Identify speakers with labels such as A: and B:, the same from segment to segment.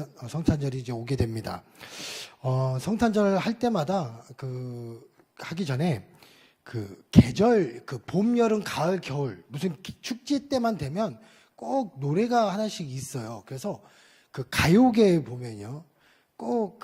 A: 되면 성탄절이 이제 오게 됩니다. 성탄절 할 때마다 하기 전에 계절, 봄, 여름, 가을, 겨울 무슨 축제 때만 되면 꼭 노래가 하나씩 있어요. 그래서 가요계에 보면요, 꼭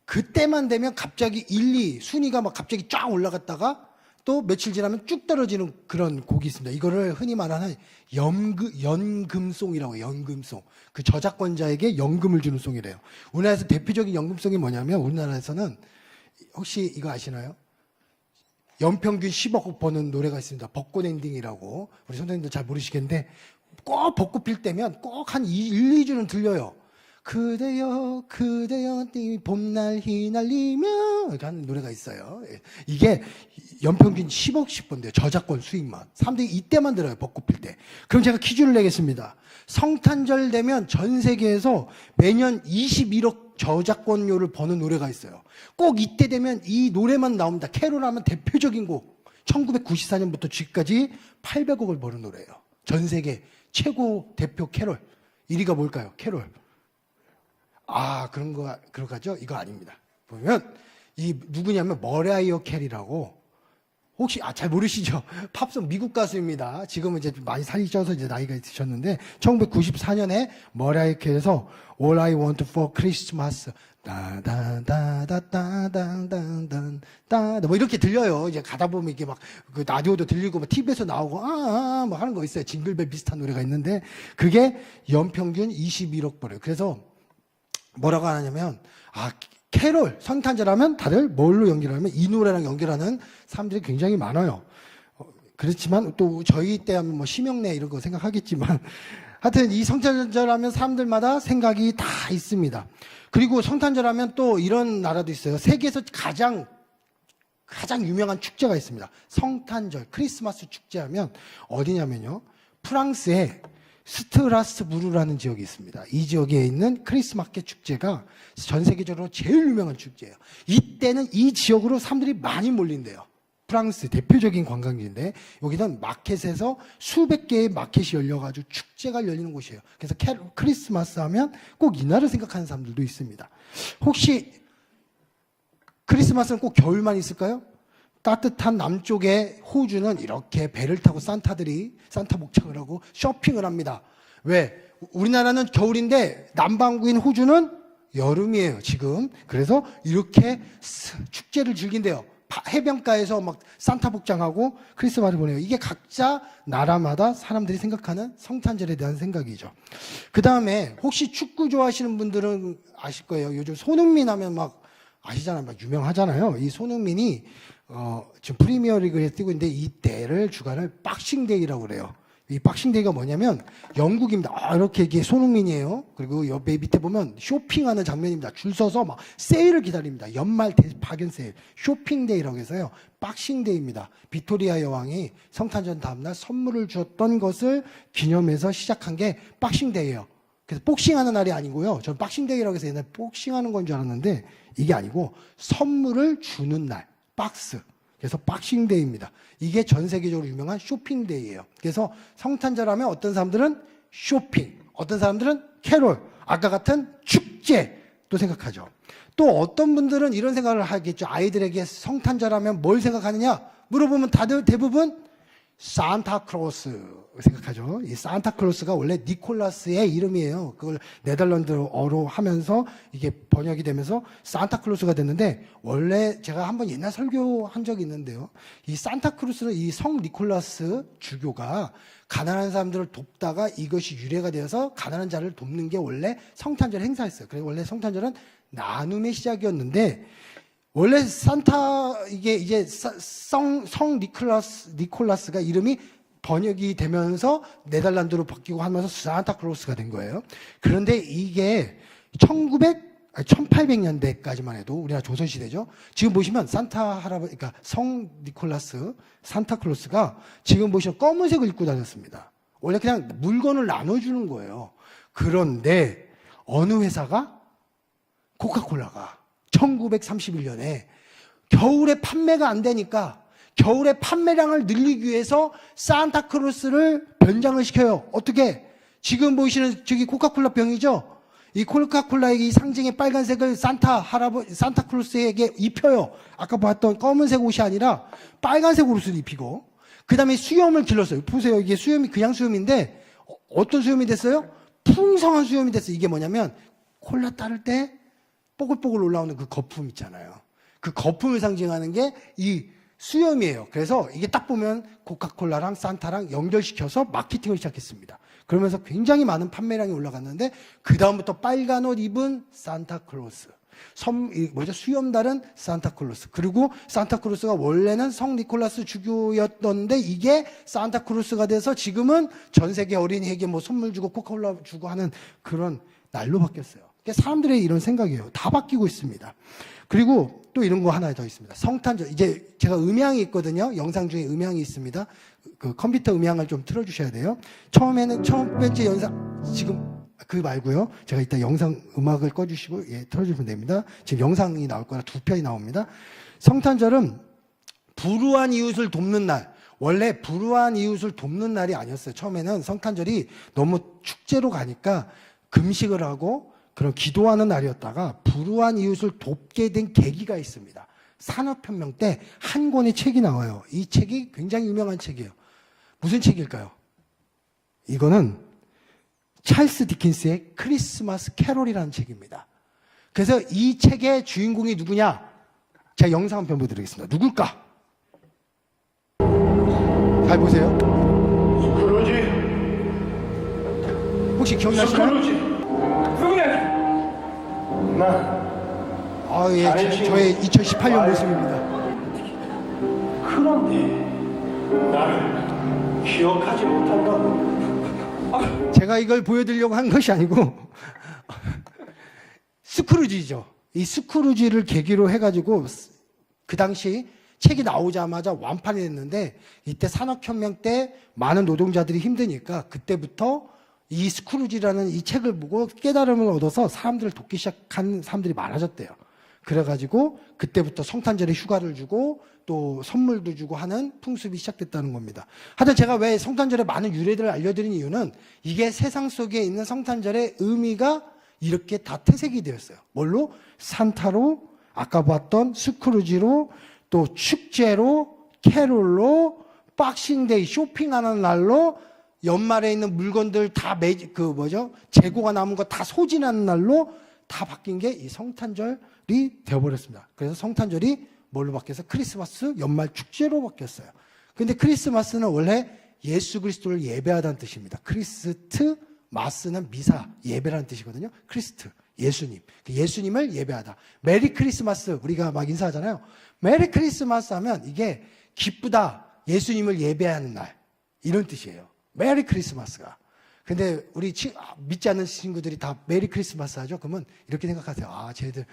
A: 그때만 되면 갑자기 1, 2 순위가 막 갑자기 쫙 올라갔다가 또 며칠 지나면 쭉 떨어지는 그런 곡이 있습니다. 이거를 흔히 말하는 연금송이라고 해요. 연금송. 그 저작권자에게 연금을 주는 송이래요. 우리나라에서 대표적인 연금송이 뭐냐면, 우리나라에서는 혹시 이거 아시나요? 연평균 10억 버는 노래가 있습니다. 벚꽃 엔딩이라고. 우리 선생님들 잘 모르시겠는데 꼭 벚꽃 필 때면 꼭 한 1, 2주는 들려요. 그대여 그대여 봄날 휘날리며 이렇게 하는 노래가 있어요. 이게 연평균 10억씩 번대요. 저작권 수익만. 사람들이 이때만 들어요. 벚꽃 필 때. 그럼 제가 퀴즈를 내겠습니다. 성탄절 되면 전 세계에서 매년 21억 저작권료를 버는 노래가 있어요. 꼭 이때 되면 이 노래만 나옵니다. 캐롤하면 대표적인 곡. 1994년부터 지금까지 800억을 버는 노래예요. 전 세계 최고 대표 캐롤. 1위가 뭘까요? 캐롤. 그런가죠? 이거 아닙니다. 보면 이 누구냐면 머라이어 캐리라고. 혹시 잘 모르시죠? 팝송 미국 가수입니다. 지금은 이제 많이 살이 쪄서 이제 나이가 드셨는데 1994년에 머라이어 캐리에서 All I Want for Christmas 따다다다다다다다 뭐 이렇게 들려요. 이제 가다 보면 이게 막 라디오도 들리고 막 TV에서 나오고 뭐 하는 거 있어요. 징글벨 비슷한 노래가 있는데 그게 연평균 21억 벌어요. 그래서 뭐라고 하냐면 캐롤, 성탄절 하면 다들 뭘로 연결하면 이 노래랑 연결하는 사람들이 굉장히 많아요. 그렇지만 또 저희 때 하면 뭐 심형래 이런 거 생각하겠지만 하여튼 이 성탄절 하면 사람들마다 생각이 다 있습니다. 그리고 성탄절 하면 또 이런 나라도 있어요. 세계에서 가장 유명한 축제가 있습니다. 성탄절, 크리스마스 축제하면 어디냐면요. 프랑스의 스트라스부르라는 지역이 있습니다. 이 지역에 있는 크리스마켓 축제가 전 세계적으로 제일 유명한 축제예요. 이때는 이 지역으로 사람들이 많이 몰린대요. 프랑스 대표적인 관광지인데 여기는 마켓에서 수백 개의 마켓이 열려가지고 축제가 열리는 곳이에요. 그래서 크리스마스 하면 꼭 이날을 생각하는 사람들도 있습니다. 혹시 크리스마스는 꼭 겨울만 있을까요? 따뜻한 남쪽의 호주는 이렇게 배를 타고 산타들이 산타 목장을 하고 쇼핑을 합니다. 왜? 우리나라는 겨울인데 남반구인 호주는 여름이에요, 지금. 그래서 이렇게 축제를 즐긴대요. 해변가에서 막 산타 복장하고 크리스마스를 보내요. 이게 각자 나라마다 사람들이 생각하는 성탄절에 대한 생각이죠. 그 다음에 혹시 축구 좋아하시는 분들은 아실 거예요. 요즘 손흥민 하면 막 아시잖아요. 막 유명하잖아요. 이 손흥민이 지금 프리미어리그에 뛰고 있는데 이때를 주간을 박싱데이라고 그래요. 이 박싱데이가 뭐냐면 영국입니다. 이렇게 이게 손흥민이에요. 그리고 옆에 밑에 보면 쇼핑하는 장면입니다. 줄 서서 막 세일을 기다립니다. 연말 박연 세일, 쇼핑데이라고 해서요. 박싱데이입니다. 빅토리아 여왕이 성탄절 다음날 선물을 주었던 것을 기념해서 시작한 게 박싱데이예요. 그래서 복싱하는 날이 아니고요. 저는 박싱데이라고 해서 옛날에 복싱하는 건 줄 알았는데 이게 아니고 선물을 주는 날, 박스. 그래서 박싱데이입니다. 이게 전 세계적으로 유명한 쇼핑데이예요. 그래서 성탄절 하면 어떤 사람들은 쇼핑, 어떤 사람들은 캐롤, 아까 같은 축제 또 생각하죠. 또 어떤 분들은 이런 생각을 하겠죠. 아이들에게 성탄절 하면 뭘 생각하느냐 물어보면 다들 대부분 산타클로스 생각하죠. 이 산타클로스가 원래 니콜라스의 이름이에요. 그걸 네덜란드어로 하면서 이게 번역이 되면서 산타클로스가 됐는데 원래 제가 한번 옛날 설교한 적이 있는데요. 이 산타클로스는 이 성 니콜라스 주교가 가난한 사람들을 돕다가 이것이 유래가 되어서 가난한 자를 돕는 게 원래 성탄절 행사였어요. 그래서 원래 성탄절은 나눔의 시작이었는데 원래 이게 이제 성 니콜라스가 이름이 번역이 되면서 네덜란드로 바뀌고 하면서 산타클로스가 된 거예요. 그런데 이게 1800년대까지만 해도 우리나라 조선시대죠. 지금 보시면 산타 할아버지, 그러니까 성 니콜라스, 산타클로스가 지금 보시면 검은색을 입고 다녔습니다. 원래 그냥 물건을 나눠주는 거예요. 그런데 어느 회사가? 코카콜라가 1931년에 겨울에 판매가 안 되니까 겨울에 판매량을 늘리기 위해서 산타클로스를 변장을 시켜요. 어떻게? 지금 보이시는 저기 코카콜라 병이죠? 이 코카콜라의 이 상징의 빨간색을 산타클로스에게 입혀요. 아까 봤던 검은색 옷이 아니라 빨간색 옷을 입히고, 그 다음에 수염을 길렀어요. 보세요. 이게 수염이 그냥 수염인데, 어떤 수염이 됐어요? 풍성한 수염이 됐어요. 이게 뭐냐면, 콜라 따를 때 뽀글뽀글 올라오는 그 거품 있잖아요. 그 거품을 상징하는 게 이 수염이에요. 그래서 이게 딱 보면 코카콜라랑 산타랑 연결시켜서 마케팅을 시작했습니다. 그러면서 굉장히 많은 판매량이 올라갔는데, 그 다음부터 빨간 옷 입은 산타클로스, 수염 다른 산타클로스, 그리고 산타클로스가 원래는 성 니콜라스 주교였던데 이게 산타클로스가 돼서 지금은 전 세계 어린이에게 뭐 선물 주고 코카콜라 주고 하는 그런 날로 바뀌었어요. 그러니까 사람들의 이런 생각이에요. 다 바뀌고 있습니다. 그리고 또 이런 거 하나 더 있습니다. 성탄절. 이제 제가 음향이 있거든요. 영상 중에 음향이 있습니다. 그 컴퓨터 음향을 좀 틀어주셔야 돼요. 처음에는 첫 번째 영상, 지금 그 말고요. 제가 이따 영상 음악을 꺼주시고, 예, 틀어주시면 됩니다. 지금 영상이 나올 거라 2편이 나옵니다. 성탄절은 불우한 이웃을 돕는 날. 원래 불우한 이웃을 돕는 날이 아니었어요. 처음에는 성탄절이 너무 축제로 가니까 금식을 하고 그런 기도하는 날이었다가 불우한 이웃을 돕게 된 계기가 있습니다. 산업혁명 때 한 권의 책이 나와요. 이 책이 굉장히 유명한 책이에요. 무슨 책일까요? 이거는 찰스 디킨스의 크리스마스 캐롤이라는 책입니다. 그래서 이 책의 주인공이 누구냐? 제가 영상 한 편 보여드리겠습니다. 누굴까? 잘 보세요.
B: 스크루지.
A: 혹시 기억나시나요?
B: 스크루지. 누구냐? 나
A: 아, 예, 저의 2018년 모습입니다.
B: 그런데 나를 기억하지 못한다고.
A: 제가 이걸 보여드리려고 한 것이 아니고 스크루지죠. 이 스크루지를 계기로 해가지고 그 당시 책이 나오자마자 완판이 됐는데, 이때 산업혁명 때 많은 노동자들이 힘드니까 그때부터 이 스크루지라는 이 책을 보고 깨달음을 얻어서 사람들을 돕기 시작한 사람들이 많아졌대요. 그래가지고 그때부터 성탄절에 휴가를 주고 또 선물도 주고 하는 풍습이 시작됐다는 겁니다. 하여튼 제가 왜 성탄절에 많은 유래들을 알려드린 이유는 이게 세상 속에 있는 성탄절의 의미가 이렇게 다 퇴색이 되었어요. 뭘로? 산타로, 아까 봤던 스크루지로, 또 축제로, 캐롤로, 박싱데이 쇼핑하는 날로, 연말에 있는 물건들 다 재고가 남은 거 다 소진하는 날로 다 바뀐 게 이 성탄절이 되어버렸습니다. 그래서 성탄절이 뭘로 바뀌어서 크리스마스 연말 축제로 바뀌었어요. 근데 크리스마스는 원래 예수 그리스도를 예배하다는 뜻입니다. 크리스트 마스는 미사, 예배라는 뜻이거든요. 크리스트, 예수님. 예수님을 예배하다. 메리 크리스마스, 우리가 막 인사하잖아요. 메리 크리스마스 하면 이게 기쁘다, 예수님을 예배하는 날, 이런 뜻이에요. 메리 크리스마스가. 근데 우리 믿지 않는 친구들이 다 메리 크리스마스 하죠? 그러면 이렇게 생각하세요. 아, 쟤들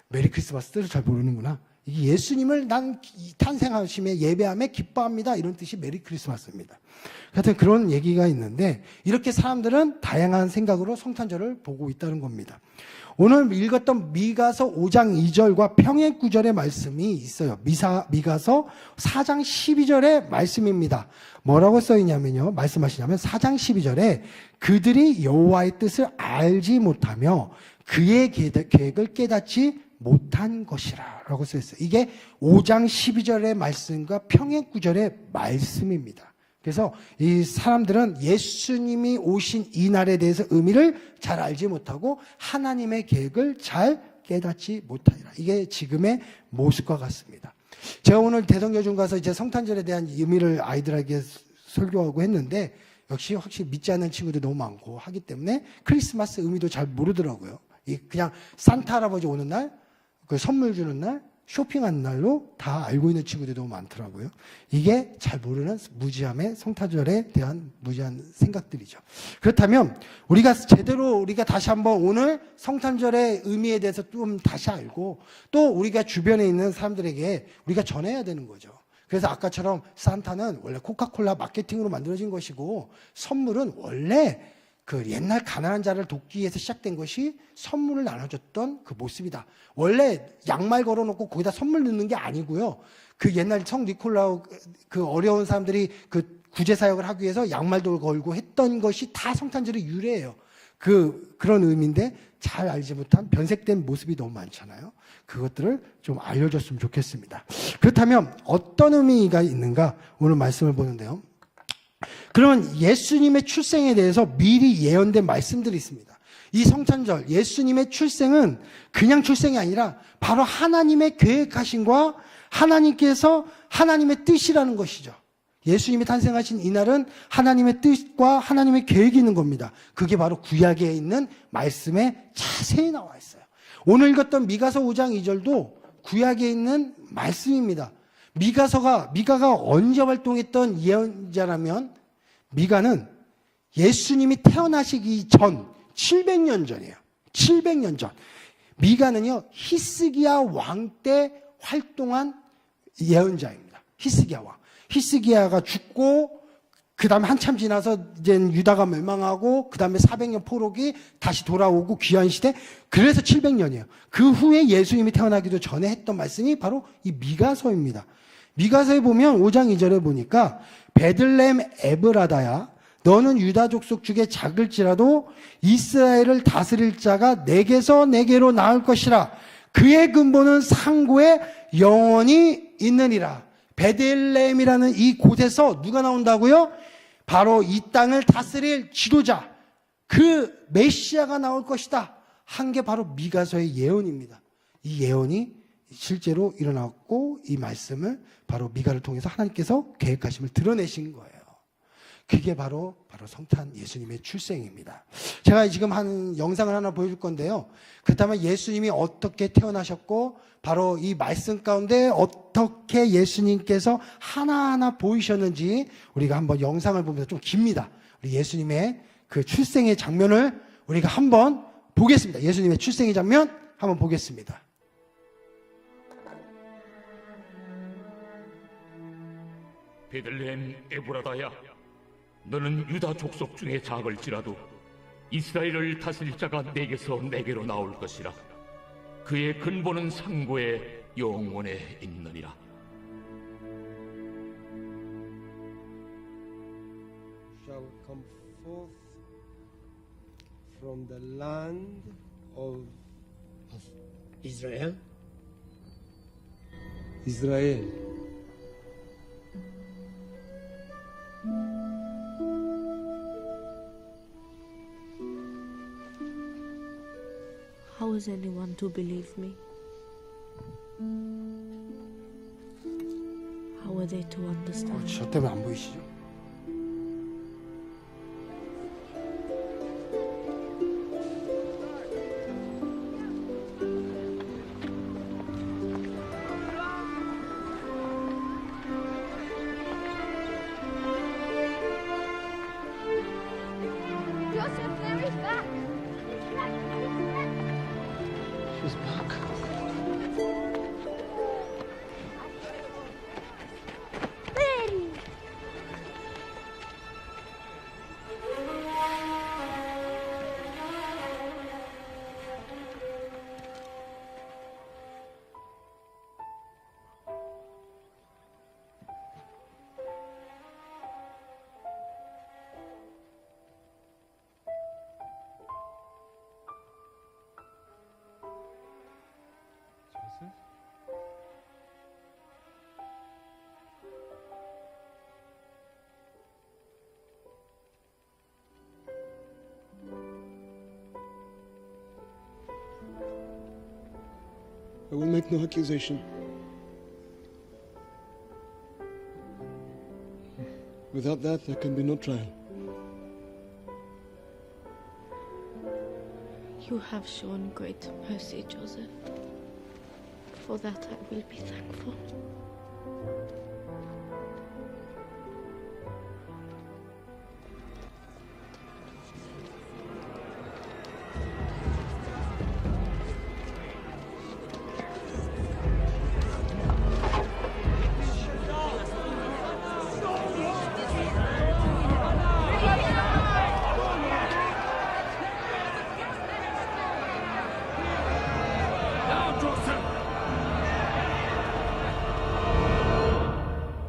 A: 메리 크리스마스 뜻을 잘 모르는구나. 이게 예수님을 난 탄생하심에 예배함에 기뻐합니다, 이런 뜻이 메리 크리스마스입니다. 하여튼 그런 얘기가 있는데, 이렇게 사람들은 다양한 생각으로 성탄절을 보고 있다는 겁니다. 오늘 읽었던 미가서 5장 2절과 평행 9절의 말씀이 있어요. 미가서 4장 12절의 말씀입니다. 뭐라고 써있냐면요, 말씀하시냐면 4장 12절에 그들이 여호와의 뜻을 알지 못하며 그의 계획을 깨닫지 못한 것이라 라고 써있어요. 이게 5장 12절의 말씀과 평행 9절의 말씀입니다. 그래서 이 사람들은 예수님이 오신 이 날에 대해서 의미를 잘 알지 못하고 하나님의 계획을 잘 깨닫지 못하리라. 이게 지금의 모습과 같습니다. 제가 오늘 대성여중 가서 이제 성탄절에 대한 의미를 아이들에게 설교하고 했는데, 역시 확실히 믿지 않는 친구들이 너무 많고 하기 때문에 크리스마스 의미도 잘 모르더라고요. 그냥 산타 할아버지 오는 날, 그 선물 주는 날, 쇼핑하는 날로 다 알고 있는 친구들이 너무 많더라고요. 이게 잘 모르는 무지함의 성탄절에 대한 무지한 생각들이죠. 그렇다면 우리가 다시 한번 오늘 성탄절의 의미에 대해서 좀 다시 알고, 또 우리가 주변에 있는 사람들에게 우리가 전해야 되는 거죠. 그래서 아까처럼 산타는 원래 코카콜라 마케팅으로 만들어진 것이고, 선물은 원래 그 옛날 가난한 자를 돕기 위해서 시작된 것이 선물을 나눠줬던 그 모습이다. 원래 양말 걸어놓고 거기다 선물 넣는 게 아니고요. 그 옛날 성 니콜라우, 그 어려운 사람들이 그 구제사역을 하기 위해서 양말도 걸고 했던 것이 다 성탄절의 유래예요. 그런 의미인데 잘 알지 못한 변색된 모습이 너무 많잖아요. 그것들을 좀 알려줬으면 좋겠습니다. 그렇다면 어떤 의미가 있는가 오늘 말씀을 보는데요. 그러면 예수님의 출생에 대해서 미리 예언된 말씀들이 있습니다. 이 성탄절 예수님의 출생은 그냥 출생이 아니라 바로 하나님의 계획하심과 하나님께서 하나님의 뜻이라는 것이죠. 예수님이 탄생하신 이날은 하나님의 뜻과 하나님의 계획이 있는 겁니다. 그게 바로 구약에 있는 말씀에 자세히 나와 있어요. 오늘 읽었던 미가서 5장 2절도 구약에 있는 말씀입니다. 미가가 언제 활동했던 예언자라면 미가는 예수님이 태어나시기 전 700년 전이에요. 700년 전. 미가는요, 히스기야 왕 때 활동한 예언자입니다. 히스기야 왕. 히스기야가 죽고 그 다음에 한참 지나서 이제 유다가 멸망하고 그 다음에 400년 포로기 다시 돌아오고 귀한 시대. 그래서 700년이에요. 그 후에 예수님이 태어나기도 전에 했던 말씀이 바로 이 미가서입니다. 미가서에 보면 5장 2절에 보니까 베들레헴 에브라다야 너는 유다 족속 중에 작을지라도 이스라엘을 다스릴 자가 내게서 내게로 나올 것이라. 그의 근본은 상고에 영원히 있느니라. 베들레헴이라는 이 곳에서 누가 나온다고요? 바로 이 땅을 다스릴 지도자, 그 메시아가 나올 것이다 한 게 바로 미가서의 예언입니다. 이 예언이 실제로 일어났고 이 말씀을 바로 미가를 통해서 하나님께서 계획하심을 드러내신 거예요. 그게 바로 성탄 예수님의 출생입니다. 제가 지금 한 영상을 하나 보여줄 건데요. 그렇다면 예수님이 어떻게 태어나셨고 바로 이 말씀 가운데 어떻게 예수님께서 하나하나 보이셨는지 우리가 한번 영상을 보면서 좀 깁니다. 우리 예수님의 그 출생의 장면을 우리가 한번 보겠습니다. 예수님의 출생의 장면 한번 보겠습니다.
C: 베들레헴 에브라다야 너는 유다 족속 중에 작을지라도 이스라엘을 다스릴 자가 내게서 내게로 나올 것이라. 그의 근본은 상고에 영원에 있느니라.
D: Shall come forth from the land of
E: Israel.
D: Israel.
F: How is anyone to believe me? How are they to understand?
A: 저 때문에 안 보이시죠?
G: Joseph, Mary's back.
A: She's back.
G: Mary.
D: I will make no accusation. Without that, there can be no trial.
F: You have shown great mercy, Joseph. For that I will be thankful.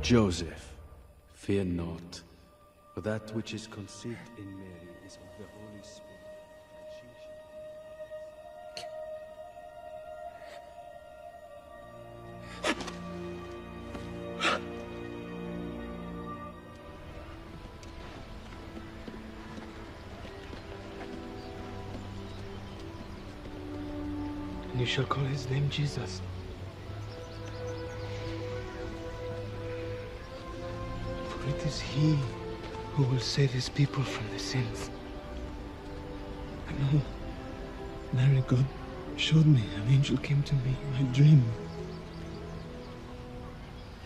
H: Joseph, fear not, for that which is conceived in Mary is of the Holy Spirit.
E: And you shall call his name Jesus. For it is he who will save his people from their sins. I know. Mary, God showed me. An angel came to me in my dream.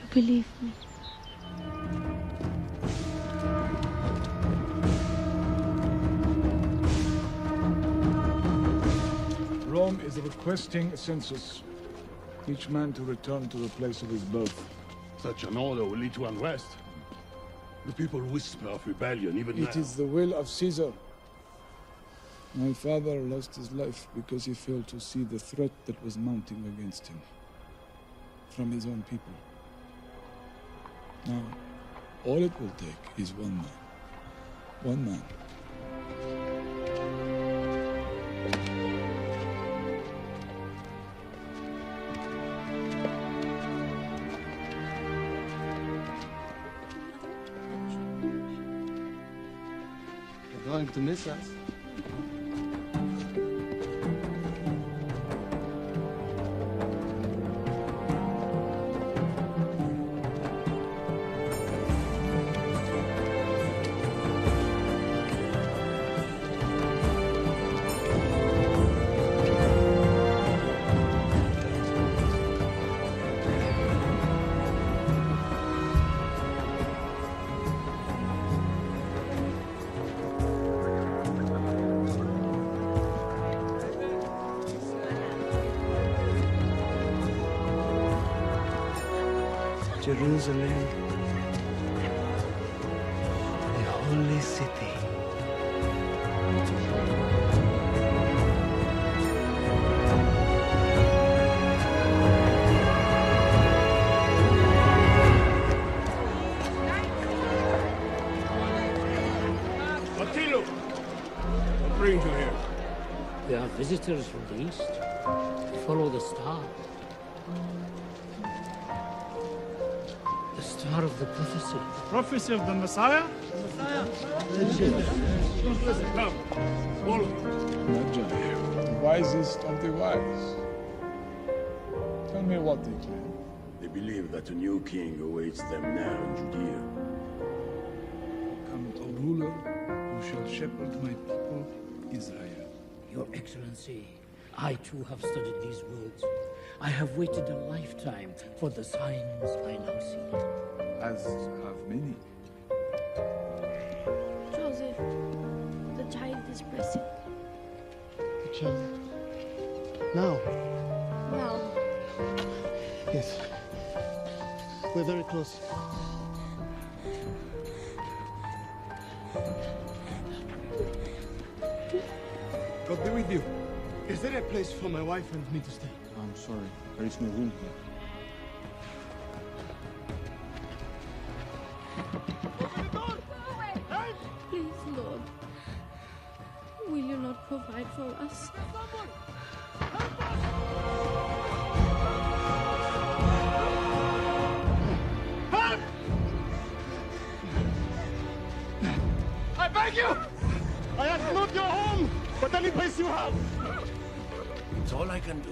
F: You believe me?
H: Rome is requesting a census. Each man to return to the place of his birth.
B: Such an order will lead to unrest. The people whisper of rebellion even now.
H: It is the will of Caesar. My father lost his life because he failed to see the threat that was mounting against him from his own people. Now, all it will take is one man. One man.
E: You're going to miss us. Jerusalem, the holy city.
B: Attilo! What brings you here?
I: We are visitors from the east. Follow the star. The star of the prophecy.
B: Prophecy of the Messiah? Come, follow me.
H: Magi, the wisest of the wise. Tell me what they claim.
J: They believe that a new king awaits them now in Judea.
H: Come a ruler who shall shepherd my people, Israel.
I: Your Excellency, I too have studied these words. I have waited a lifetime for the signs I now see.
H: As have many.
F: Joseph, the child is pressing.
A: The child. Now.
F: Now,
A: Yes. We're very close.
E: God be with you. Is there a place for my wife and me to stay?
D: I'm sorry. There is no room here.
F: please, Lord, will you not provide for us?
B: I beg you! I ask not your home, but any place you have.
J: It's all I can do.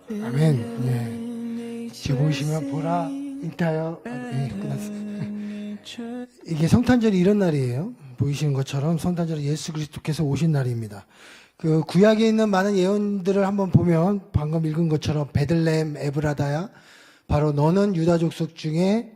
A: 아멘. 예. 지금 보시면 보라 인타여. 예, 끝났어요. 이게 성탄절이 이런 날이에요. 보이시는 것처럼 성탄절은 예수 그리스도께서 오신 날입니다. 그 구약에 있는 많은 예언들을 한번 보면 방금 읽은 것처럼 베들레헴 에브라다야, 바로 너는 유다 족속 중에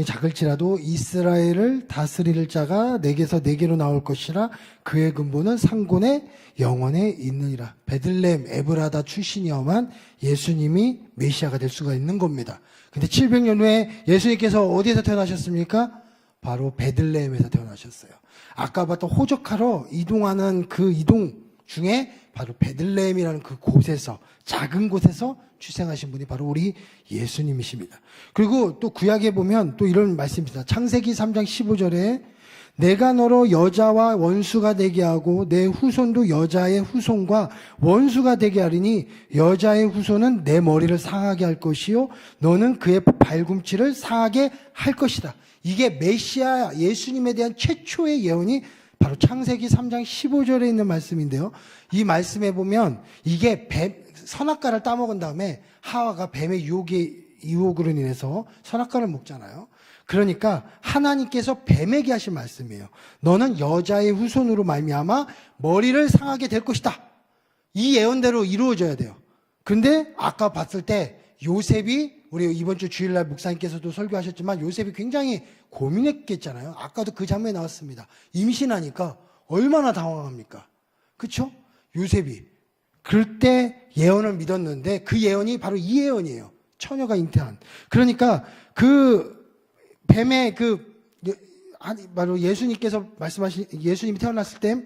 A: 작을지라도 이스라엘을 다스릴 자가 내게서 내게로 나올 것이라. 그의 근본은 상곤의 영원에 있느니라. 베들레헴 에브라다 출신이어만 예수님이 메시아가 될 수가 있는 겁니다. 근데 700년 후에 예수님께서 어디에서 태어나셨습니까? 바로 베들레헴에서 태어나셨어요. 아까 봤던 호적하러 이동하는 그 이동 중에 바로 베들레헴이라는 그 곳에서, 작은 곳에서 출생하신 분이 바로 우리 예수님이십니다. 그리고 또 구약에 보면 또 이런 말씀이 있습니다. 창세기 3장 15절에 내가 너로 여자와 원수가 되게 하고 내 후손도 여자의 후손과 원수가 되게 하리니 여자의 후손은 내 머리를 상하게 할 것이요 너는 그의 발꿈치를 상하게 할 것이다. 이게 메시아 예수님에 대한 최초의 예언이 바로 창세기 3장 15절에 있는 말씀인데요. 이 말씀에 보면 이게 선악과를 따먹은 다음에 하와가 뱀의 유혹으로 인해서 선악과를 먹잖아요. 그러니까 하나님께서 뱀에게 하신 말씀이에요. 너는 여자의 후손으로 말미암아 머리를 상하게 될 것이다. 이 예언대로 이루어져야 돼요. 근데 아까 봤을 때 요셉이, 우리 이번 주 주일날 목사님께서도 설교하셨지만 요셉이 굉장히 고민했겠잖아요. 아까도 그 장면이 나왔습니다. 임신하니까 얼마나 당황합니까? 그렇죠? 요셉이 그럴 때 예언을 믿었는데 그 예언이 바로 이 예언이에요. 처녀가 잉태한. 그러니까 그 뱀의 바로 예수님께서 말씀하신, 예수님이 태어났을 때,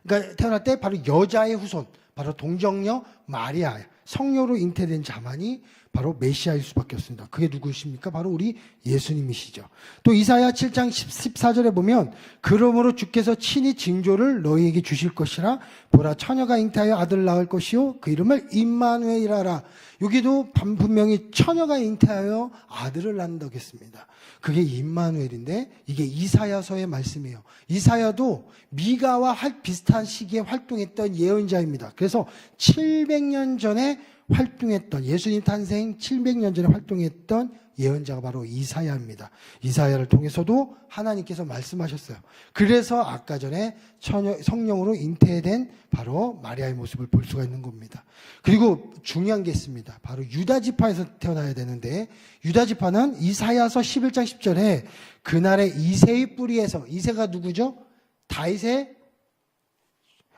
A: 그러니까 태어날 때 바로 여자의 후손, 바로 동정녀 마리아, 성녀로 잉태된 자만이 바로 메시아일 수밖에 없습니다. 그게 누구십니까? 바로 우리 예수님이시죠. 또 이사야 7장 14절에 보면 그러므로 주께서 친히 징조를 너희에게 주실 것이라. 보라 처녀가 잉태하여 아들을 낳을 것이요 그 이름을 임마누엘이라. 여기도 분명히 처녀가 잉태하여 아들을 낳는다고 했습니다. 그게 임마누엘인데 이게 이사야서의 말씀이에요. 이사야도 미가와 비슷한 시기에 활동했던 예언자입니다. 그래서 700년 전에 활동했던, 예수님 탄생 700년 전에 활동했던 예언자가 바로 이사야입니다. 이사야를 통해서도 하나님께서 말씀하셨어요. 그래서 아까 전에 성령으로 잉태된 바로 마리아의 모습을 볼 수가 있는 겁니다. 그리고 중요한 게 있습니다. 바로 유다 지파에서 태어나야 되는데, 유다 지파는 이사야서 11장 10절에 그날의 이새의 뿌리에서, 이새가 누구죠? 다윗의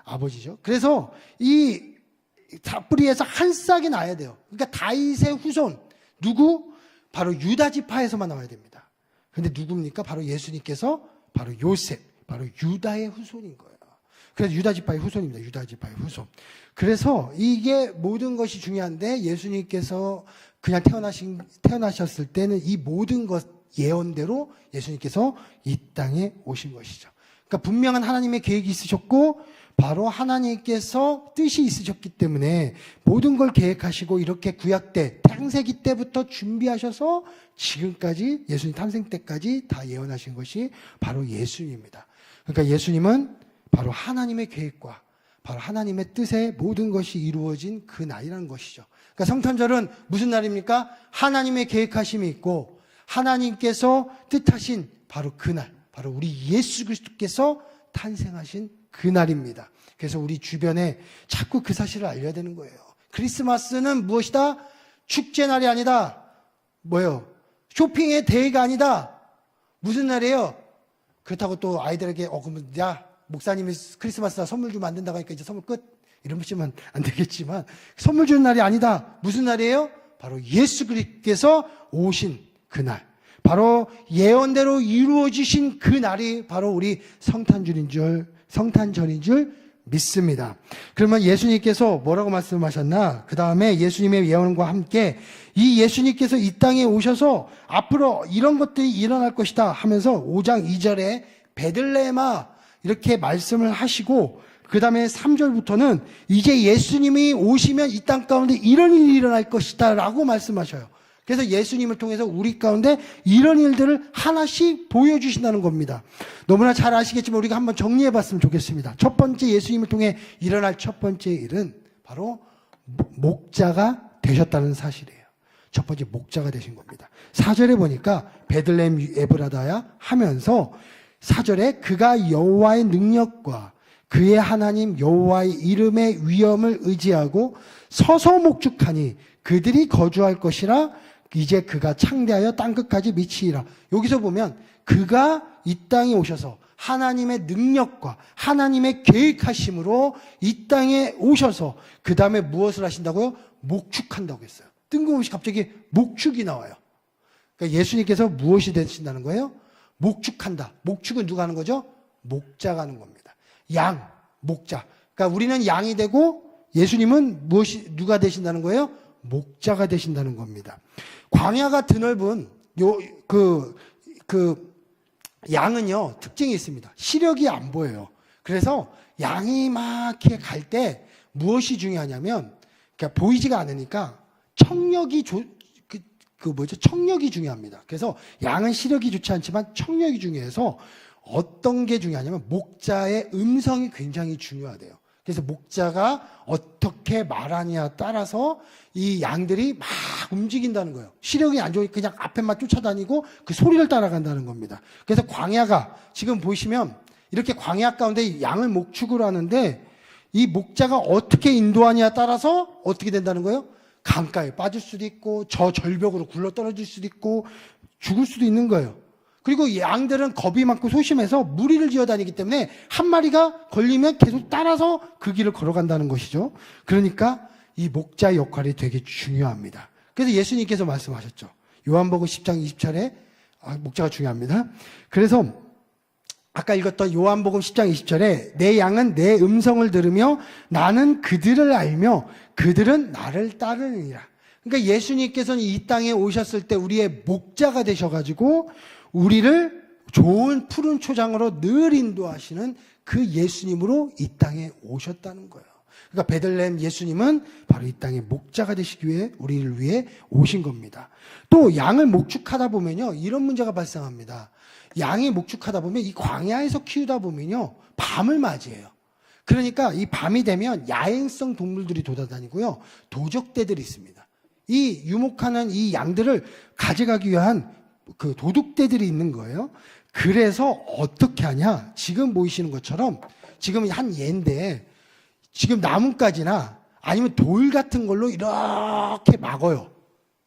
A: 아버지죠. 그래서 이 뿌리에서 한 싹이 나야 돼요. 그러니까 다윗의 후손, 누구? 바로 유다 지파에서만 나와야 됩니다. 근데 누굽니까? 바로 예수님께서 바로 요셉, 바로 유다의 후손인 거예요. 그래서 유다 지파의 후손입니다. 유다 지파의 후손. 그래서 이게 모든 것이 중요한데 예수님께서 그냥 태어나셨을 때는 이 모든 것 예언대로 예수님께서 이 땅에 오신 것이죠. 그러니까 분명한 하나님의 계획이 있으셨고 바로 하나님께서 뜻이 있으셨기 때문에 모든 걸 계획하시고 이렇게 구약 때 창세기 때부터 준비하셔서 지금까지 예수님 탄생 때까지 다 예언하신 것이 바로 예수님입니다. 그러니까 예수님은 바로 하나님의 계획과 바로 하나님의 뜻에 모든 것이 이루어진 그 날이라는 것이죠. 그러니까 성탄절은 무슨 날입니까? 하나님의 계획하심이 있고 하나님께서 뜻하신 바로 그 날, 바로 우리 예수 그리스도께서 탄생하신 그 날입니다. 그래서 우리 주변에 자꾸 그 사실을 알려야 되는 거예요. 크리스마스는 무엇이다? 축제 날이 아니다. 뭐예요? 쇼핑의 대회가 아니다. 무슨 날이에요? 그렇다고 또 아이들에게 그러면 야 목사님이 크리스마스날 선물 주면 안 된다고 하니까 이제 선물 끝? 이러시면 안 되겠지만 선물 주는 날이 아니다. 무슨 날이에요? 바로 예수 그리스도께서 오신 그날. 바로 예언대로 이루어지신 그 날이 바로 우리 성탄절인 줄 믿습니다. 그러면 예수님께서 뭐라고 말씀하셨나? 그 다음에 예수님의 예언과 함께 이 예수님께서 이 땅에 오셔서 앞으로 이런 것들이 일어날 것이다 하면서 5장 2절에 베들레헴아 이렇게 말씀을 하시고 그 다음에 3절부터는 이제 예수님이 오시면 이 땅 가운데 이런 일이 일어날 것이다 라고 말씀하셔요. 그래서 예수님을 통해서 우리 가운데 이런 일들을 하나씩 보여주신다는 겁니다. 너무나 잘 아시겠지만 우리가 한번 정리해 봤으면 좋겠습니다. 첫 번째 예수님을 통해 일어날 첫 번째 일은 바로 목자가 되셨다는 사실이에요. 첫 번째 목자가 되신 겁니다. 4절에 보니까 베들레헴 에브라다야 하면서 4절에 그가 여호와의 능력과 그의 하나님 여호와의 이름의 위엄을 의지하고 서서 목축하니 그들이 거주할 것이라 이제 그가 창대하여 땅끝까지 미치리라. 여기서 보면 그가 이 땅에 오셔서 하나님의 능력과 하나님의 계획하심으로 이 땅에 오셔서 그 다음에 무엇을 하신다고요? 목축한다고 했어요. 뜬금없이 갑자기 목축이 나와요. 그러니까 예수님께서 무엇이 되신다는 거예요? 목축한다. 목축은 누가 하는 거죠? 목자가 하는 겁니다. 양, 목자. 그러니까 우리는 양이 되고 예수님은 누가 되신다는 거예요? 목자가 되신다는 겁니다. 광야가 드넓은 양은요, 특징이 있습니다. 시력이 안 보여요. 그래서 양이 막 이렇게 갈 때 무엇이 중요하냐면, 그러니까 보이지가 않으니까 청력이 청력이 중요합니다. 그래서 양은 시력이 좋지 않지만 청력이 중요해서 어떤 게 중요하냐면 목자의 음성이 굉장히 중요하대요. 그래서 목자가 어떻게 말하냐에 따라서 이 양들이 막 움직인다는 거예요. 시력이 안 좋으니까 그냥 앞에만 쫓아다니고 그 소리를 따라간다는 겁니다. 그래서 광야가 지금 보시면 이렇게 광야 가운데 양을 목축을 하는데 이 목자가 어떻게 인도하냐에 따라서 어떻게 된다는 거예요? 강가에 빠질 수도 있고 저 절벽으로 굴러 떨어질 수도 있고 죽을 수도 있는 거예요. 그리고 양들은 겁이 많고 소심해서 무리를 지어다니기 때문에 한 마리가 걸리면 계속 따라서 그 길을 걸어간다는 것이죠. 그러니까 이 목자의 역할이 되게 중요합니다. 그래서 예수님께서 말씀하셨죠. 요한복음 10장 20절에 목자가 중요합니다. 그래서 아까 읽었던 요한복음 10장 20절에 내 양은 내 음성을 들으며 나는 그들을 알며 그들은 나를 따르느니라. 그러니까 예수님께서는 이 땅에 오셨을 때 우리의 목자가 되셔가지고 우리를 좋은 푸른 초장으로 늘 인도하시는 그 예수님으로 이 땅에 오셨다는 거예요. 그러니까 베들레헴 예수님은 바로 이 땅의 목자가 되시기 위해 우리를 위해 오신 겁니다. 또 양을 목축하다 보면요, 이런 문제가 발생합니다. 양이 목축하다 보면 이 광야에서 키우다 보면요, 밤을 맞이해요. 그러니까 이 밤이 되면 야행성 동물들이 돌아다니고요, 도적대들이 있습니다. 이 유목하는 이 양들을 가져가기 위한 그 도둑대들이 있는 거예요. 그래서 어떻게 하냐? 지금 보이시는 것처럼 지금 한 예인데 지금 나뭇가지나 아니면 돌 같은 걸로 이렇게 막어요.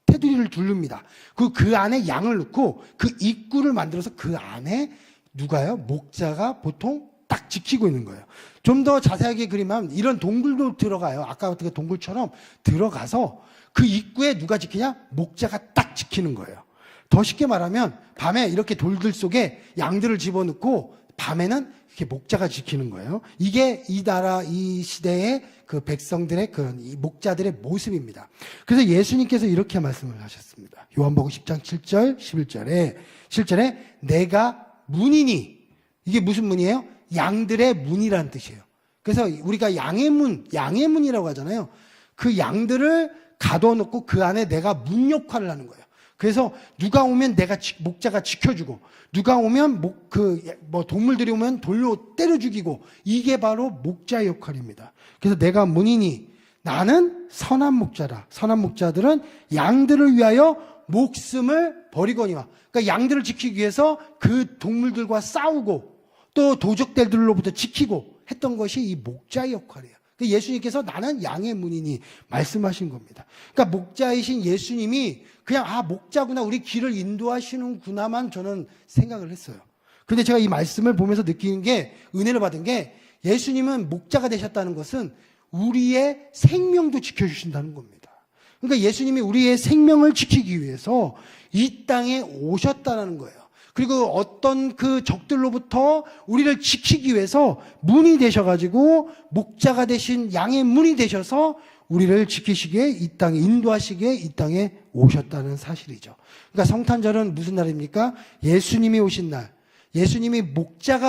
A: 테두리를 두릅니다. 그 안에 양을 넣고 그 입구를 만들어서 그 안에 누가요? 목자가 보통 딱 지키고 있는 거예요. 좀 더 자세하게 그리면 이런 동굴도 들어가요. 아까 같은 동굴처럼 들어가서 그 입구에 누가 지키냐? 목자가 딱 지키는 거예요. 더 쉽게 말하면 밤에 이렇게 돌들 속에 양들을 집어넣고 밤에는 이렇게 목자가 지키는 거예요. 이게 이 나라 이 시대의 그 백성들의 그 목자들의 모습입니다. 그래서 예수님께서 이렇게 말씀을 하셨습니다. 요한복음 10장 7절 11절에 내가 문이니, 이게 무슨 문이에요? 양들의 문이라는 뜻이에요. 그래서 우리가 양의 문이라고 하잖아요. 그 양들을 가둬놓고 그 안에 내가 문 역할을 하는 거예요. 그래서 누가 오면 내가 목자가 지켜주고, 누가 오면 동물들이 오면 돌로 때려 죽이고, 이게 바로 목자의 역할입니다. 그래서 내가 문이니 나는 선한 목자라. 선한 목자들은 양들을 위하여 목숨을 버리거니와. 그러니까 양들을 지키기 위해서 그 동물들과 싸우고 또 도적들로부터 지키고 했던 것이 이 목자의 역할이에요. 예수님께서 나는 양의 문이니 말씀하신 겁니다. 그러니까 목자이신 예수님이 그냥 목자구나, 우리 길을 인도하시는구나만 저는 생각을 했어요. 근데 제가 이 말씀을 보면서 느끼는 게, 은혜를 받은 게, 예수님은 목자가 되셨다는 것은 우리의 생명도 지켜주신다는 겁니다. 그러니까 예수님이 우리의 생명을 지키기 위해서 이 땅에 오셨다는 거예요. 그리고 어떤 그 적들로부터 우리를 지키기 위해서 문이 되셔가지고, 목자가 되신 양의 문이 되셔서 우리를 지키시기에, 이 땅에 인도하시기에 이 땅에 오셨다는 사실이죠. 그러니까 성탄절은 무슨 날입니까? 예수님이 오신 날, 예수님이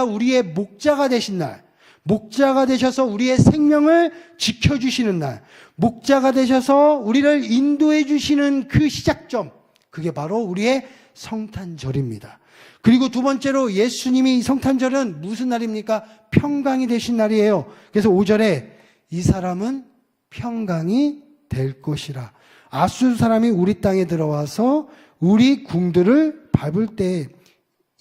A: 우리의 목자가 되신 날, 목자가 되셔서 우리의 생명을 지켜주시는 날, 목자가 되셔서 우리를 인도해 주시는 그 시작점, 그게 바로 우리의 성탄절입니다. 그리고 두 번째로 예수님이 성탄절은 무슨 날입니까? 평강이 되신 날이에요. 그래서 5절에 이 사람은 평강이 될 것이라. 아수르 사람이 우리 땅에 들어와서 우리 궁들을 밟을 때,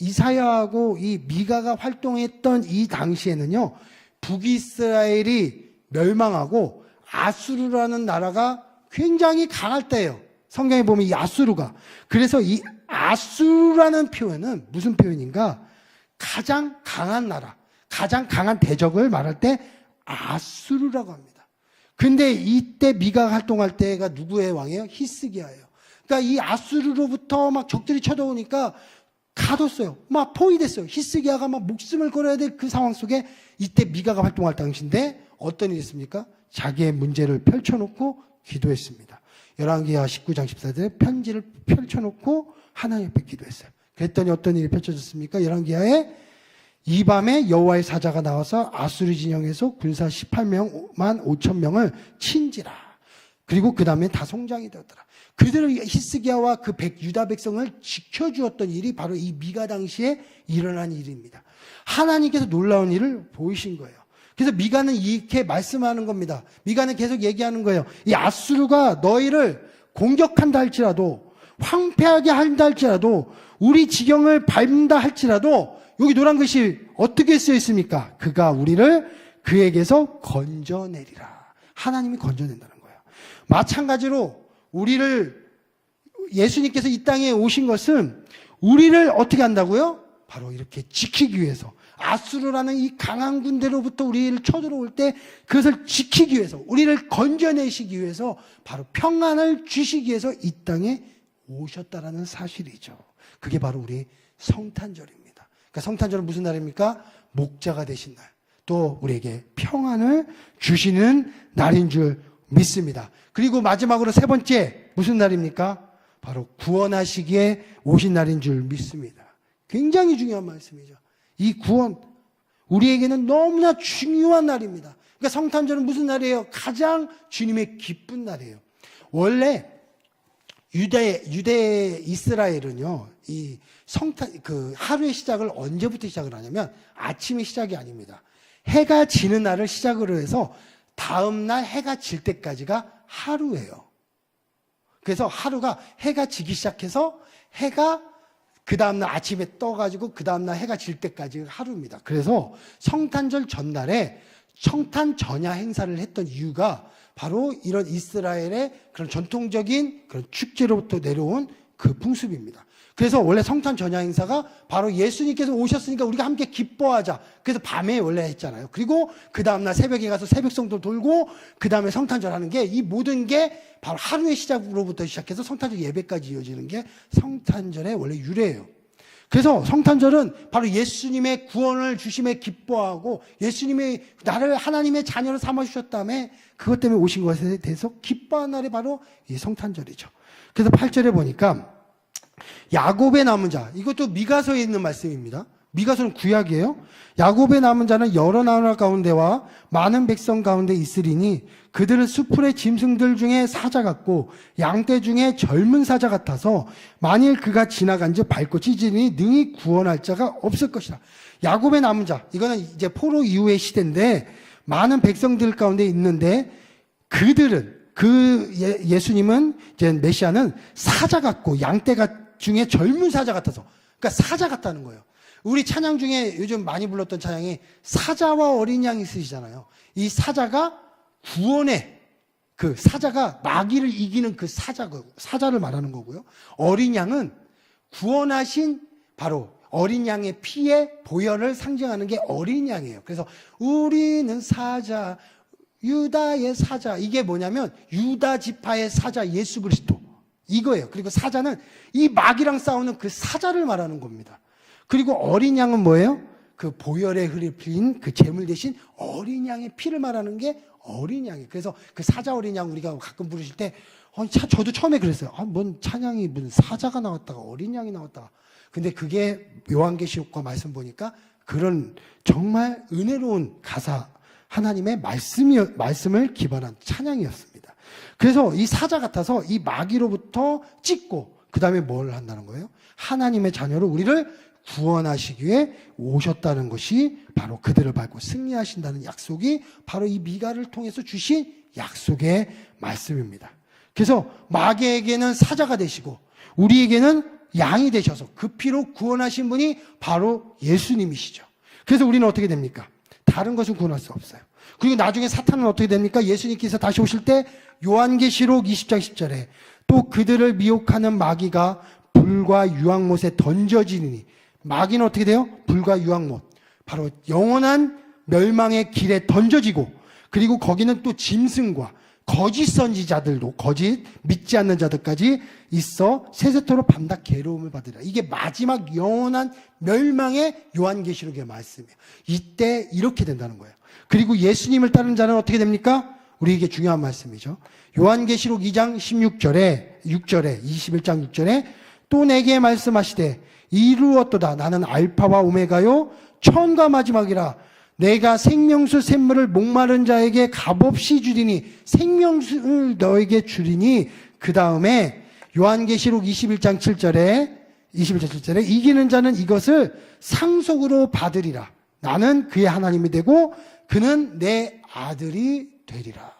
A: 이사야하고 이 미가가 활동했던 이 당시에는요, 북이스라엘이 멸망하고 아수르라는 나라가 굉장히 강할 때예요. 성경에 보면 이 아수르가. 그래서 이 아수르라는 표현은 무슨 표현인가? 가장 강한 나라, 가장 강한 대적을 말할 때 아수르라고 합니다. 근데 이때 미가가 활동할 때가 누구의 왕이에요? 히스기야예요. 그러니까 이 아수르로부터 막 적들이 쳐들어오니까 가뒀어요. 막 포위됐어요. 히스기야가 막 목숨을 걸어야 될 그 상황 속에 이때 미가가 활동할 당시인데 어떤 일이 있습니까? 자기의 문제를 펼쳐놓고 기도했습니다. 열왕기하 19장 14절에 편지를 펼쳐놓고 하나님 앞에 기도했어요. 그랬더니 어떤 일이 펼쳐졌습니까? 열왕기하에 이 밤에 여호와의 사자가 나와서 아수르 진영에서 군사 18만 5천 명을 친지라. 그리고 그 다음에 다 송장이 되었더라. 그들을 히스기야와 그 유다 백성을 지켜주었던 일이 바로 이 미가 당시에 일어난 일입니다. 하나님께서 놀라운 일을 보이신 거예요. 그래서 미가는 이렇게 말씀하는 겁니다. 미가는 계속 얘기하는 거예요. 이 아수르가 너희를 공격한다 할지라도, 황폐하게 한다 할지라도, 우리 지경을 밟는다 할지라도, 여기 노란 글씨 어떻게 쓰여 있습니까? 그가 우리를 그에게서 건져내리라. 하나님이 건져낸다는 거예요. 마찬가지로 우리를, 예수님께서 이 땅에 오신 것은 우리를 어떻게 한다고요? 바로 이렇게 지키기 위해서, 아수르라는 이 강한 군대로부터 우리를 쳐들어올 때 그것을 지키기 위해서, 우리를 건져내시기 위해서, 바로 평안을 주시기 위해서 이 땅에 오셨다라는 사실이죠. 그게 바로 우리 성탄절입니다. 그러니까 성탄절은 무슨 날입니까? 목자가 되신 날, 또 우리에게 평안을 주시는 날인 줄 믿습니다. 그리고 마지막으로 세 번째, 무슨 날입니까? 바로 구원하시기에 오신 날인 줄 믿습니다. 굉장히 중요한 말씀이죠. 이 구원, 우리에게는 너무나 중요한 날입니다. 그러니까 성탄절은 무슨 날이에요? 가장 주님의 기쁜 날이에요. 원래 유대 이스라엘은요, 이 하루의 시작을 언제부터 시작을 하냐면 아침의 시작이 아닙니다. 해가 지는 날을 시작으로 해서 다음 날 해가 질 때까지가 하루예요. 그래서 하루가 해가 지기 시작해서 해가 그 다음날 아침에 떠가지고 그 다음날 해가 질 때까지 하루입니다. 그래서 성탄절 전날에 성탄 전야 행사를 했던 이유가 바로 이런 이스라엘의 그런 전통적인 그런 축제로부터 내려온 그 풍습입니다. 그래서 원래 성탄 전야 행사가 바로 예수님께서 오셨으니까 우리가 함께 기뻐하자. 그래서 밤에 원래 했잖아요. 그리고 그 다음날 새벽에 가서 새벽성도 돌고 그 다음에 성탄절 하는 게, 이 모든 게 바로 하루의 시작으로부터 시작해서 성탄절 예배까지 이어지는 게 성탄절의 원래 유래예요. 그래서 성탄절은 바로 예수님의 구원을 주심에 기뻐하고, 예수님이 나를 하나님의 자녀로 삼아주셨다며 그것 때문에 오신 것에 대해서 기뻐하는 날이 바로 이 성탄절이죠. 그래서 8절에 보니까 야곱의 남은 자, 이것도 미가서에 있는 말씀입니다. 미가서는 구약이에요. 야곱의 남은 자는 여러 나라 가운데와 많은 백성 가운데 있으리니 그들은 수풀의 짐승들 중에 사자 같고 양떼 중에 젊은 사자 같아서 만일 그가 지나간즉 밟고 찢으니 능히 구원할 자가 없을 것이라. 야곱의 남은 자, 이거는 이제 포로 이후의 시대인데 많은 백성들 가운데 있는데 그들은 예수님은 이제 메시아는 사자 같고 양떼 중에 젊은 사자 같아서, 그러니까 사자 같다는 거예요. 우리 찬양 중에 요즘 많이 불렀던 찬양이 사자와 어린 양이 쓰시잖아요. 이 사자가 구원의 그 사자가 마귀를 이기는 그 사자를 말하는 거고요. 어린 양은 구원하신 바로 어린 양의 피의 보혈을 상징하는 게 어린 양이에요. 그래서 우리는 사자, 유다의 사자, 이게 뭐냐면 유다 지파의 사자 예수 그리스도 이거예요. 그리고 사자는 이 마귀랑 싸우는 그 사자를 말하는 겁니다. 그리고 어린 양은 뭐예요? 그 보혈의 흘린 그 제물 대신 어린 양의 피를 말하는 게 어린 양이에요. 그래서 그 사자 어린 양 우리가 가끔 부르실 때 저도 처음에 그랬어요. 뭔 찬양이 무슨 사자가 나왔다가 어린 양이 나왔다가. 근데 그게 요한계시록과 말씀 보니까 그런 정말 은혜로운 가사, 하나님의 말씀을 기반한 찬양이었습니다. 그래서 이 사자 같아서 이 마귀로부터 찢고 그 다음에 뭘 한다는 거예요? 하나님의 자녀로 우리를 구원하시기 위해 오셨다는 것이 바로 그들을 밟고 승리하신다는 약속이 바로 이 미가를 통해서 주신 약속의 말씀입니다. 그래서 마귀에게는 사자가 되시고 우리에게는 양이 되셔서 그 피로 구원하신 분이 바로 예수님이시죠. 그래서 우리는 어떻게 됩니까? 다른 것은 구원할 수 없어요. 그리고 나중에 사탄은 어떻게 됩니까? 예수님께서 다시 오실 때 요한계시록 20장 10절에 또 그들을 미혹하는 마귀가 불과 유황못에 던져지니, 마귀는 어떻게 돼요? 불과 유황못, 바로 영원한 멸망의 길에 던져지고, 그리고 거기는 또 짐승과 거짓 선지자들도, 거짓 믿지 않는 자들까지 있어 세세토록 밤낮 괴로움을 받으리라. 이게 마지막 영원한 멸망의 요한계시록의 말씀이에요. 이때 이렇게 된다는 거예요. 그리고 예수님을 따르는 자는 어떻게 됩니까? 우리에게 중요한 말씀이죠. 요한계시록 2장 16절에 21장 6절에 또 내게 말씀하시되 이루었도다. 나는 알파와 오메가요 처음과 마지막이라. 내가 생명수 샘물을 목마른 자에게 값없이 주리니, 생명수를 너에게 주리니. 그 다음에 요한계시록 21장 7절에 이기는 자는 이것을 상속으로 받으리라. 나는 그의 하나님이 되고 그는 내 아들이 되리라.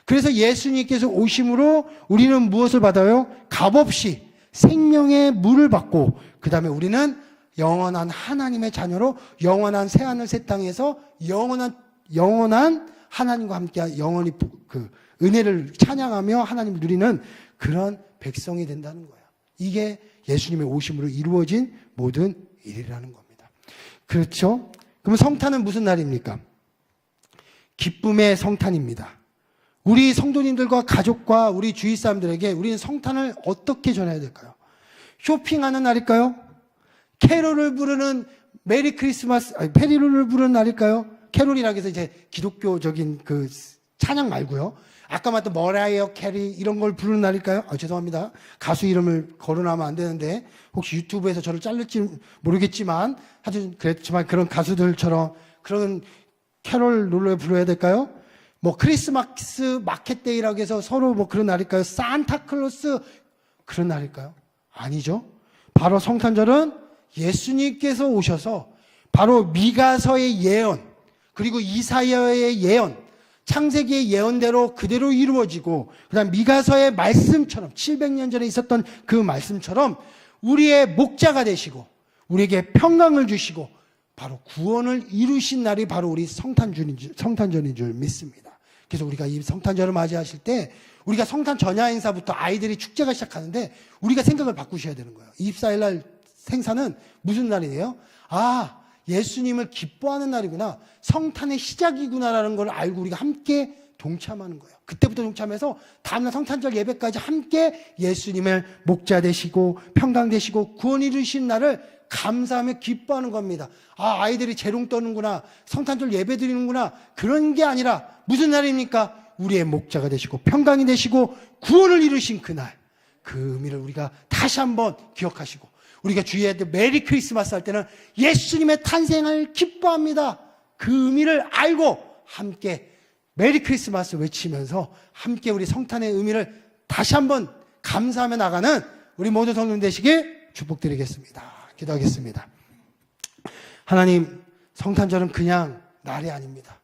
A: 그래서 예수님께서 오심으로 우리는 무엇을 받아요? 값없이 생명의 물을 받고, 그 다음에 우리는 영원한 하나님의 자녀로 영원한 새하늘 새 땅에서 영원한 하나님과 함께 영원히 그 은혜를 찬양하며 하나님을 누리는 그런 백성이 된다는 거예요. 이게 예수님의 오심으로 이루어진 모든 일이라는 겁니다. 그렇죠? 그럼 성탄은 무슨 날입니까? 기쁨의 성탄입니다. 우리 성도님들과 가족과 우리 주위 사람들에게 우리는 성탄을 어떻게 전해야 될까요? 쇼핑하는 날일까요? 캐롤을 부르는 메리 크리스마스, 페리롤을 부르는 날일까요? 캐롤이라고 해서 이제 기독교적인 그 찬양 말고요. 아까 말했던 머라이어 캐리 이런 걸 부르는 날일까요? 죄송합니다. 가수 이름을 거론하면 안 되는데 혹시 유튜브에서 저를 자를지 모르겠지만 하여튼 그랬지만 그런 가수들처럼 그런 캐롤 노래 불러야 될까요? 뭐 크리스마스 마켓데이라고 해서 서로 뭐 그런 날일까요? 산타클로스 그런 날일까요? 아니죠. 바로 성탄절은 예수님께서 오셔서 바로 미가서의 예언, 그리고 이사야의 예언, 창세기의 예언대로 그대로 이루어지고, 그 다음 미가서의 말씀처럼 700년 전에 있었던 그 말씀처럼 우리의 목자가 되시고 우리에게 평강을 주시고 바로 구원을 이루신 날이 바로 우리 성탄절인 줄 믿습니다. 그래서 우리가 이 성탄절을 맞이하실 때 우리가 성탄 전야 행사부터 아이들이 축제가 시작하는데 우리가 생각을 바꾸셔야 되는 거예요. 24일날 행사는 무슨 날이에요? 예수님을 기뻐하는 날이구나, 성탄의 시작이구나라는 걸 알고 우리가 함께 동참하는 거예요. 그때부터 동참해서 다음날 성탄절 예배까지 함께 예수님을 목자 되시고 평강 되시고 구원 이루신 날을 감사하며 기뻐하는 겁니다. 아이들이 재롱 떠는구나, 성탄절 예배 드리는구나, 그런 게 아니라 무슨 날입니까? 우리의 목자가 되시고 평강이 되시고 구원을 이루신 그날, 그 의미를 우리가 다 다시 한번 기억하시고, 우리가 주위에 메리 크리스마스 할 때는 예수님의 탄생을 기뻐합니다. 그 의미를 알고 함께 메리 크리스마스 외치면서 함께 우리 성탄의 의미를 다시 한번 감사하며 나가는 우리 모든 성도님 되시길 축복드리겠습니다. 기도하겠습니다. 하나님, 성탄절은 그냥 날이 아닙니다.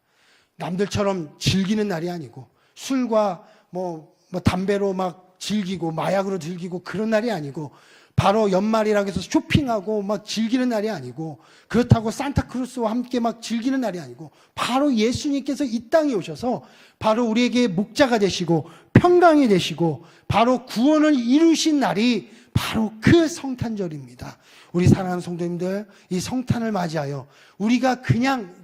A: 남들처럼 즐기는 날이 아니고 술과 뭐 담배로 막 즐기고 마약으로 즐기고 그런 날이 아니고, 바로 연말이라고 해서 쇼핑하고 막 즐기는 날이 아니고, 그렇다고 산타크루스와 함께 막 즐기는 날이 아니고, 바로 예수님께서 이 땅에 오셔서 바로 우리에게 목자가 되시고 평강이 되시고 바로 구원을 이루신 날이 바로 그 성탄절입니다. 우리 사랑하는 성도님들, 이 성탄을 맞이하여 우리가 그냥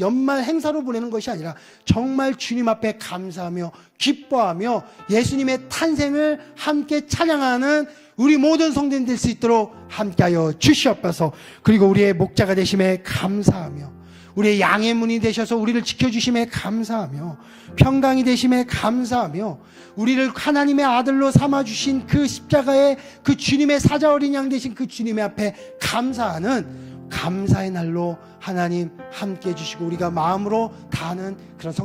A: 연말 행사로 보내는 것이 아니라 정말 주님 앞에 감사하며 기뻐하며 예수님의 탄생을 함께 찬양하는 우리 모든 성도님 될 수 있도록 함께하여 주시옵소서. 그리고 우리의 목자가 되심에 감사하며, 우리의 양의 문이 되셔서 우리를 지켜주심에 감사하며, 평강이 되심에 감사하며, 우리를 하나님의 아들로 삼아주신 그 십자가의 그 주님의 사자 어린 양 되신 그 주님의 앞에 감사하는 감사의 날로 하나님 함께 해주시고 우리가 마음으로 다하는 그런